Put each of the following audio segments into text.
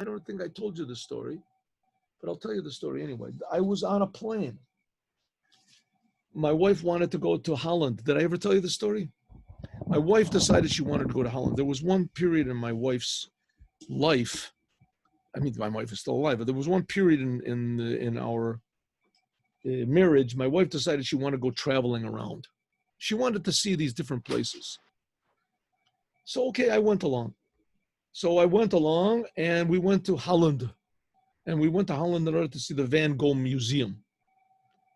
I don't think I told you the story, but I'll tell you the story anyway. I was on a plane. My wife wanted to go to Holland. Did I ever tell you the story? My wife decided she wanted to go to Holland. There was one period in my wife's life. I mean, my wife is still alive, but there was one period in our marriage. My wife decided she wanted to go traveling around. She wanted to see these different places. So, okay, I went along. So I went along and we went to Holland. And we went to Holland in order to see the Van Gogh Museum.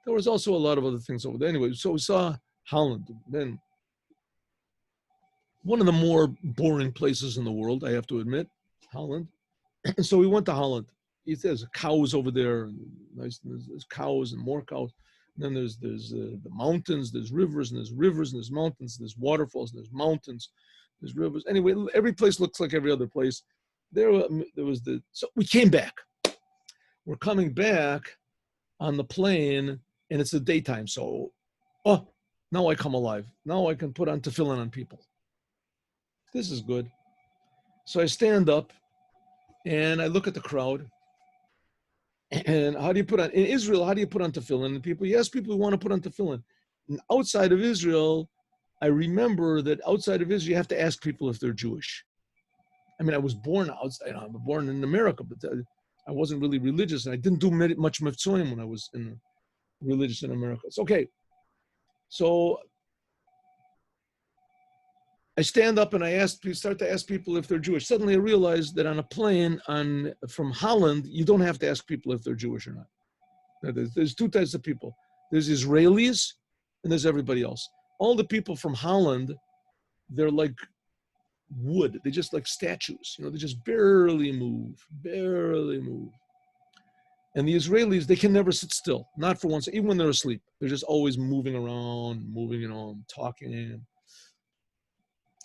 There was also a lot of other things over there. Anyway, so we saw Holland. Then one of the more boring places in the world, I have to admit, Holland. So we went to Holland. There's cows over there, nice. There's cows and more cows. And then there's the mountains, there's rivers, and there's mountains, there's waterfalls, and there's mountains, there's rivers. Anyway, every place looks like every other place. So we came back. We're coming back on the plane, and it's the daytime. So, now I come alive. Now I can put on tefillin on people. This is good. So I stand up, and I look at the crowd. And how do you put on, in Israel, how do you put on tefillin? And people who want to put on tefillin. And outside of Israel, I remember that outside of Israel, you have to ask people if they're Jewish. I mean, I was born outside, I was born in America, but I wasn't really religious, and I didn't do much mitzvahim when I was religious in America. It's okay. So I stand up and start to ask people if they're Jewish. Suddenly I realized that on a plane from Holland, you don't have to ask people if they're Jewish or not. There's two types of people. There's Israelis and there's everybody else. All the people from Holland, they're like wood. They're just like statues. They just barely move. And the Israelis, they can never sit still, not for once, even when they're asleep. They're just always moving around, talking.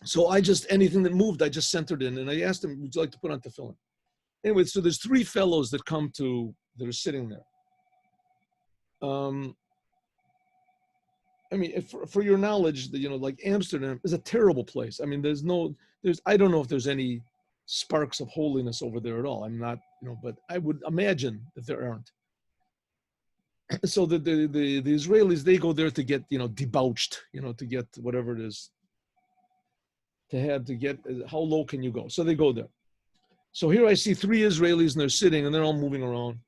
So anything that moved, I just centered in, and I asked them, would you like to put on tefillin? Anyway, so there's three fellows that are sitting there. I mean, for your knowledge, like Amsterdam is a terrible place. I mean, I don't know if there's any sparks of holiness over there at all. I'm not, but I would imagine that there aren't. So the Israelis, they go there to get, debauched, to get whatever it is. To get, how low can you go? So they go there. So here I see three Israelis and they're sitting and they're all moving around.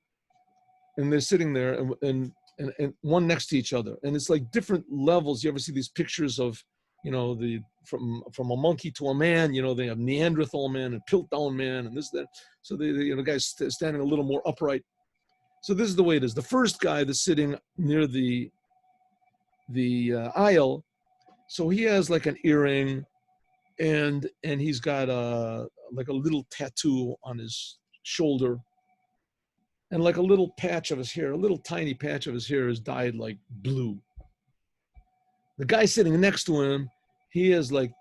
And they're sitting there and one next to each other. And it's like different levels. You ever see these pictures of, from a monkey to a man, they have Neanderthal man and Piltdown man and this, that. So the guy's standing a little more upright. So this is the way it is. The first guy that's sitting near the aisle, so he has like an earring, and he's got like a little tattoo on his shoulder, and like a little patch of his hair, a little tiny patch of his hair is dyed like blue. The guy sitting next to him, he has like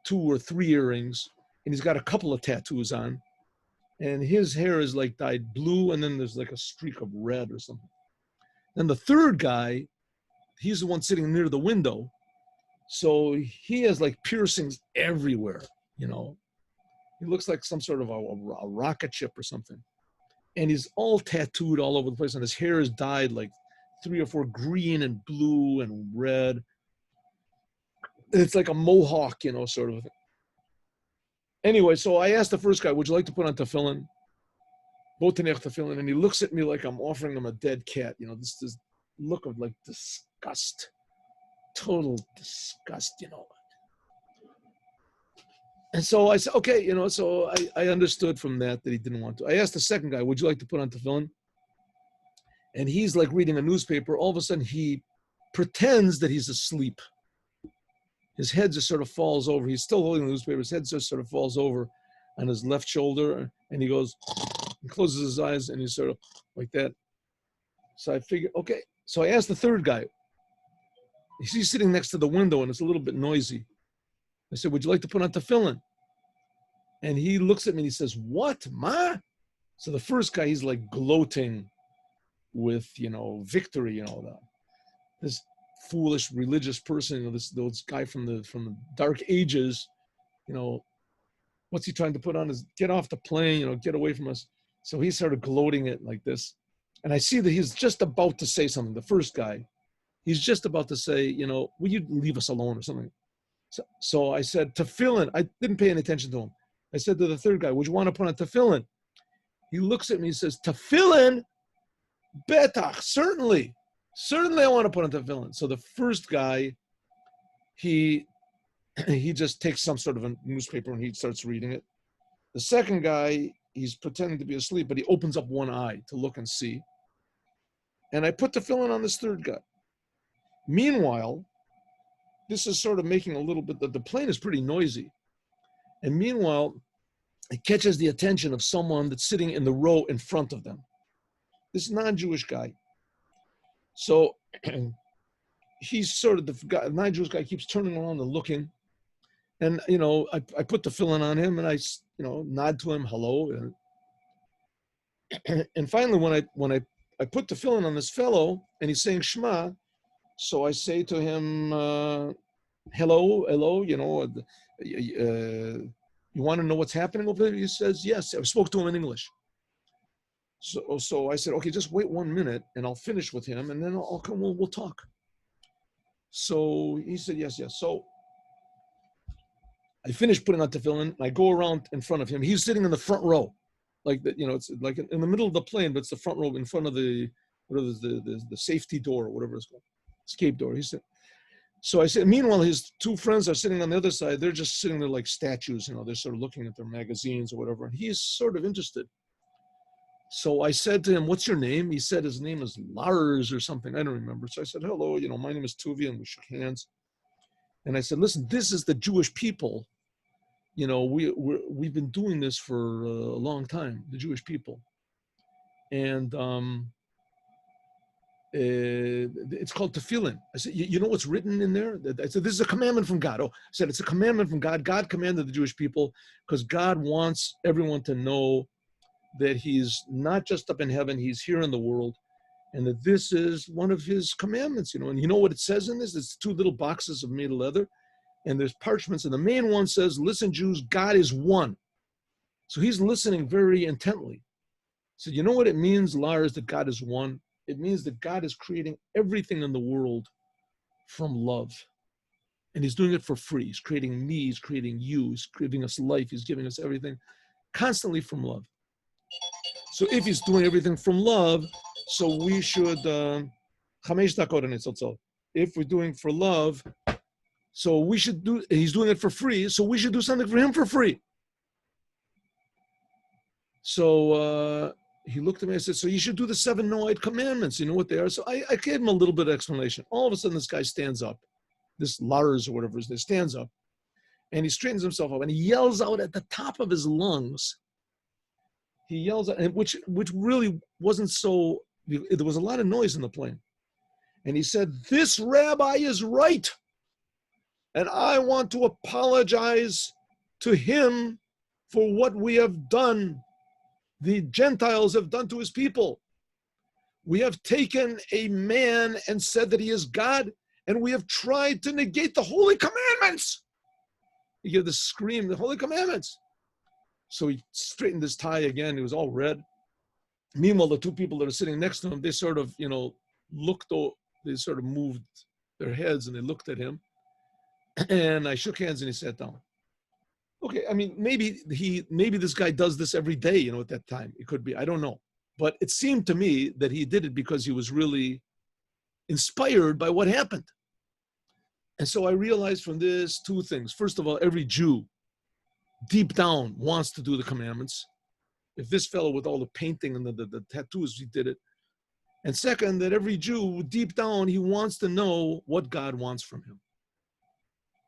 2 or 3 earrings, and he's got a couple of tattoos on, and his hair is like dyed blue, and then there's like a streak of red or something. Then the third guy, he's the one sitting near the window. So he has like piercings everywhere, He looks like some sort of a rocket ship or something. And he's all tattooed all over the place, and his hair is dyed like 3 or 4 green and blue and red. And it's like a mohawk, sort of a thing. Anyway, so I asked the first guy, would you like to put on tefillin? Tefillin. And he looks at me like I'm offering him a dead cat. This look of like disgust. Total disgust, And so I said, okay, so I understood from that he didn't want to. I asked the second guy, would you like to put on tefillin? And he's like reading a newspaper. All of a sudden, he pretends that he's asleep. His head just sort of falls over. He's still holding the newspaper. His head just sort of falls over on his left shoulder. And he goes, and closes his eyes, and he's sort of like that. So I figured, okay. So I asked the third guy. He's sitting next to the window, and it's a little bit noisy. I said, would you like to put on tefillin? And he looks at me and he says, what, ma? So the first guy, he's like gloating with, victory, this foolish religious person, this guy from the dark ages, what's he trying to put on his, get off the plane, get away from us. So he started gloating it like this. And I see that he's just about to say something, the first guy. He's just about to say, will you leave us alone or something? So I said, tefillin. I didn't pay any attention to him. I said to the third guy, would you want to put on tefillin? He looks at me and says, tefillin? Betach, certainly. Certainly I want to put on tefillin. So the first guy, he just takes some sort of a newspaper and he starts reading it. The second guy, he's pretending to be asleep, but he opens up one eye to look and see. And I put tefillin on this third guy. Meanwhile, this is sort of making a little bit, the plane is pretty noisy. And meanwhile, it catches the attention of someone that's sitting in the row in front of them. This non-Jewish guy. So he's sort of the non-Jewish guy keeps turning around and looking. And, I put tefillin on him and I, nod to him, hello. And finally, when I put tefillin on this fellow and he's saying Shema, so I say to him, hello, you want to know what's happening over there? He says, yes. I spoke to him in English. So I said, okay, just wait 1 minute and I'll finish with him and then I'll come, we'll talk. So he said, yes. So I finished putting on tefillin and I go around in front of him. He's sitting in the front row. Like that, it's like in the middle of the plane, but it's the front row in front of the safety door or whatever it's called, escape door. He said, so I said, meanwhile, his two friends are sitting on the other side. They're just sitting there like statues, they're sort of looking at their magazines or whatever. And he's sort of interested. So I said to him, what's your name? He said his name is Lars or something. I don't remember. So I said, hello, my name is Tuvia, and we shook hands. And I said, listen, this is the Jewish people. We've been doing this for a long time, the Jewish people. And it's called tefillin. I said, you know what's written in there? I said, this is a commandment from God. I said, it's a commandment from God. God commanded the Jewish people because God wants everyone to know that he's not just up in heaven, he's here in the world. And that this is one of his commandments, and you know what it says in this? It's 2 little boxes of made of leather. And there's parchments, and the main one says, listen, Jews, God is one. So he's listening very intently. So you know what it means, Lars, that God is one? It means that God is creating everything in the world from love. And he's doing it for free. He's creating me, he's creating you, he's giving us life, he's giving us everything, constantly from love. So if he's doing everything from love, so we should, if we're doing for love, so we should he's doing it for free, so we should do something for him for free. So he looked at me and said, so you should do the 7 Noahide commandments. You know what they are? So I gave him a little bit of explanation. All of a sudden, this guy stands up, this Lars or whatever his name, stands up, and he straightens himself up, and he yells out at the top of his lungs. He yells out, which really wasn't so, there was a lot of noise in the plane. And he said, this rabbi is right. And I want to apologize to him for what we have done. The Gentiles have done to his people. We have taken a man and said that he is God, and we have tried to negate the holy commandments. He gave the scream, the holy commandments. So he straightened his tie again. It was all red. Meanwhile, the 2 people that are sitting next to him, they sort of, they sort of moved their heads and they looked at him. And I shook hands and he sat down. Okay, I mean, maybe this guy does this every day, at that time. It could be, I don't know. But it seemed to me that he did it because he was really inspired by what happened. And so I realized from this 2 things. First of all, every Jew deep down wants to do the commandments. If this fellow with all the painting and the tattoos, he did it. And second, that every Jew deep down, he wants to know what God wants from him.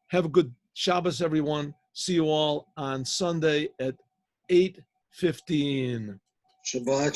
Have a good Shabbos, everyone. See you all on Sunday at 8:15. Shabbat